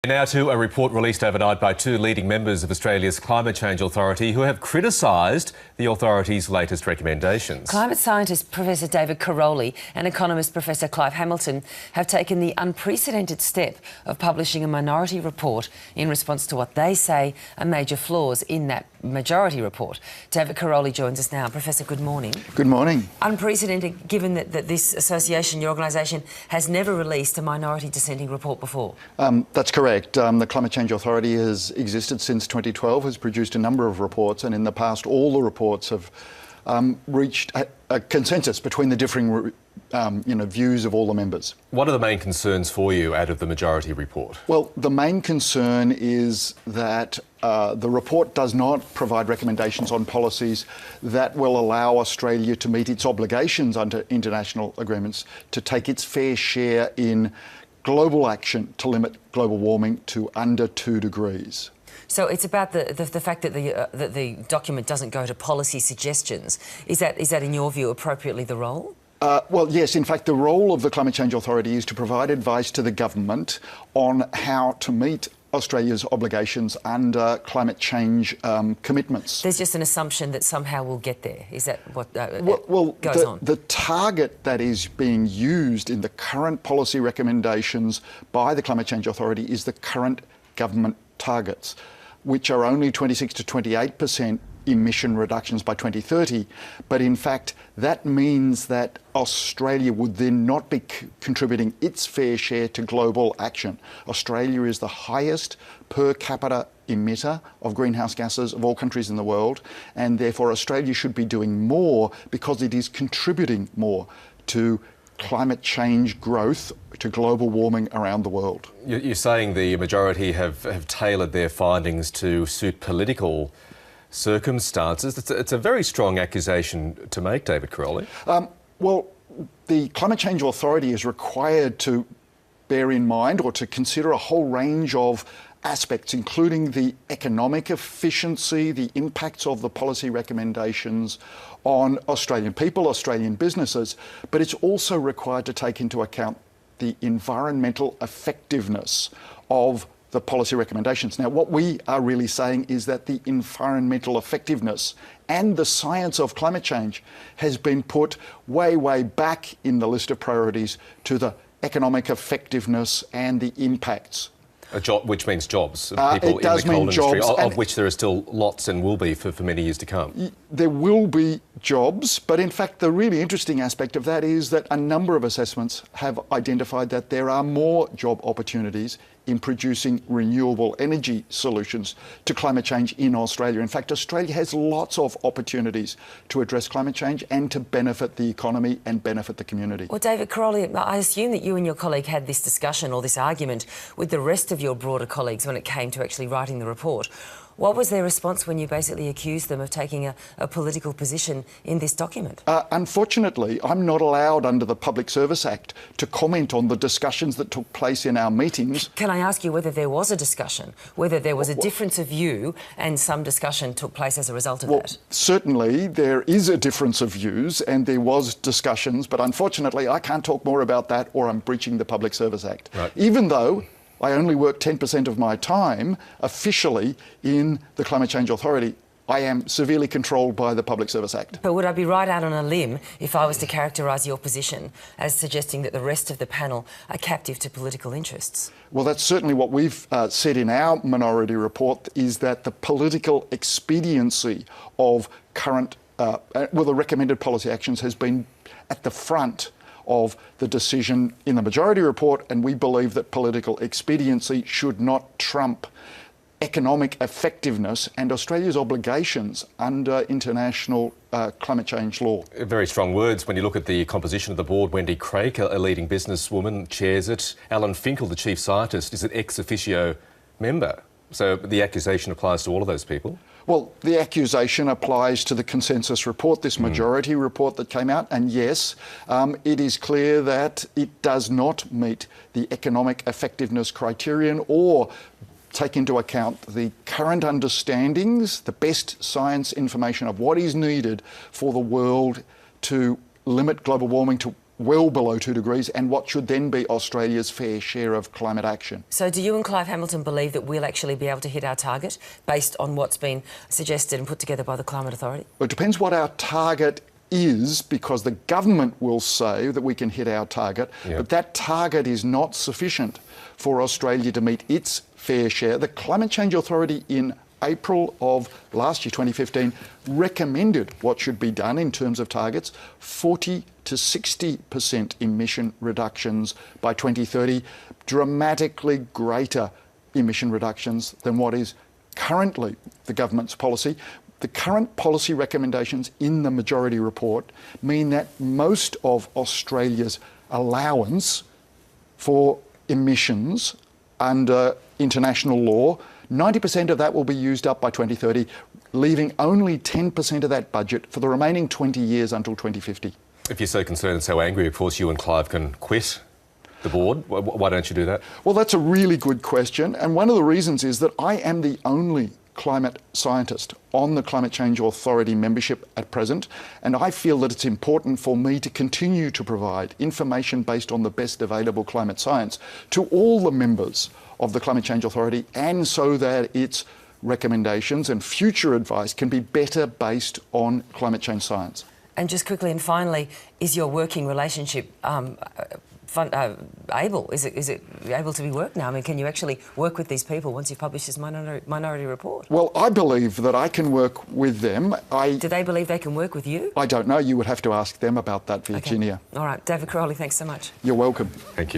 Now to a report released overnight by two leading members of Australia's Climate Change Authority who have criticised the authority's latest recommendations. Climate scientist Professor David Karoly and economist Professor Clive Hamilton have taken the unprecedented step of publishing a minority report in response to what they say are major flaws in that majority report. David Karoly joins us now. Professor, good morning. Good morning. Unprecedented, given that this association, your organisation, has never released a minority dissenting report before. That's correct. The Climate Change Authority has existed since 2012, has produced a number of reports, and in the past all the reports have reached a consensus between the differing views of all the members. What are the main concerns for you out of the majority report? Well, the main concern is that the report does not provide recommendations on policies that will allow Australia to meet its obligations under international agreements to take its fair share in global action to limit global warming to under 2 degrees. So it's about the fact that the document doesn't go to policy suggestions. Is that in your view appropriately the role? Well, yes. In fact, the role of the Climate Change Authority is to provide advice to the government on how to meet Australia's obligations under climate change commitments. There's just an assumption that somehow we'll get there. Is that what goes on? The target that is being used in the current policy recommendations by the Climate Change Authority is the current government targets, which are only 26 to 28% emission reductions by 2030. But in fact, that means that Australia would then not be contributing its fair share to global action. Australia is the highest per capita emitter of greenhouse gases of all countries in the world, and therefore Australia should be doing more because it is contributing more to climate change growth, to global warming around the world. You're saying the majority have tailored their findings to suit political circumstances. It's a very strong accusation to make, David Karoly. Well, the Climate Change Authority is required to bear in mind or to consider a whole range of aspects, including the economic efficiency, the impacts of the policy recommendations on Australian people, Australian businesses, but it's also required to take into account the environmental effectiveness of the policy recommendations. Now, what we are really saying is that the environmental effectiveness and the science of climate change has been put way, way back in the list of priorities to the economic effectiveness and the impacts. Which means jobs, people in the coal industry, of which there are still lots and will be for many years to come. There will be jobs, but in fact the really interesting aspect of that is that a number of assessments have identified that there are more job opportunities in producing renewable energy solutions to climate change in Australia. In fact, Australia has lots of opportunities to address climate change and to benefit the economy and benefit the community. Well, David Karoly, I assume that you and your colleague had this discussion or this argument with the rest of your broader colleagues when it came to actually writing the report. What was their response when you basically accused them of taking a political position in this document? Unfortunately, I'm not allowed under the Public Service Act to comment on the discussions that took place in our meetings. Can I ask you whether there was a discussion, whether there was a difference of view and some discussion took place as a result of that? Certainly there is a difference of views and there was discussions, but unfortunately I can't talk more about that or I'm breaching the Public Service Act. Right. Even though I only work 10% of my time officially in the Climate Change Authority, I am severely controlled by the Public Service Act. But would I be right out on a limb if I was to characterise your position as suggesting that the rest of the panel are captive to political interests? Well, that's certainly what we've said in our minority report, is that the political expediency of current, the recommended policy actions has been at the front of the decision in the majority report, and we believe that political expediency should not trump economic effectiveness and Australia's obligations under international climate change law. Very strong words. When you look at the composition of the board, Wendy Craik, a leading businesswoman, chairs it. Alan Finkel, the chief scientist, is an ex officio member. So the accusation applies to all of those people? Well, the accusation applies to the consensus report, this majority report that came out, and yes, it is clear that it does not meet the economic effectiveness criterion or take into account the current understandings, the best science information of what is needed for the world to limit global warming to well below 2 degrees and what should then be Australia's fair share of climate action. So do you and Clive Hamilton believe that we'll actually be able to hit our target based on what's been suggested and put together by the Climate Authority? Well, it depends what our target is, because the government will say that we can hit our target, but that target is not sufficient for Australia to meet its fair share. The Climate Change Authority in April of last year, 2015, recommended what should be done in terms of targets: 40 to 60% emission reductions by 2030, dramatically greater emission reductions than what is currently the government's policy. The current policy recommendations in the majority report mean that most of Australia's allowance for emissions under international law, 90% of that will be used up by 2030, leaving only 10% of that budget for the remaining 20 years until 2050. If you're so concerned and so angry, of course, you and Clive can quit the board. Why don't you do that? Well, that's a really good question. And one of the reasons is that I am the only climate scientist on the Climate Change Authority membership at present, and I feel that it's important for me to continue to provide information based on the best available climate science to all the members of the Climate Change Authority, and so that its recommendations and future advice can be better based on climate change science. And just quickly and finally, is your working relationship able? Is it able to be worked now? I mean, can you actually work with these people once you've published this minority report? Well, I believe that I can work with them. Do they believe they can work with you? I don't know. You would have to ask them about that, Virginia. Okay. All right. David Karoly, thanks so much. You're welcome. Thank you.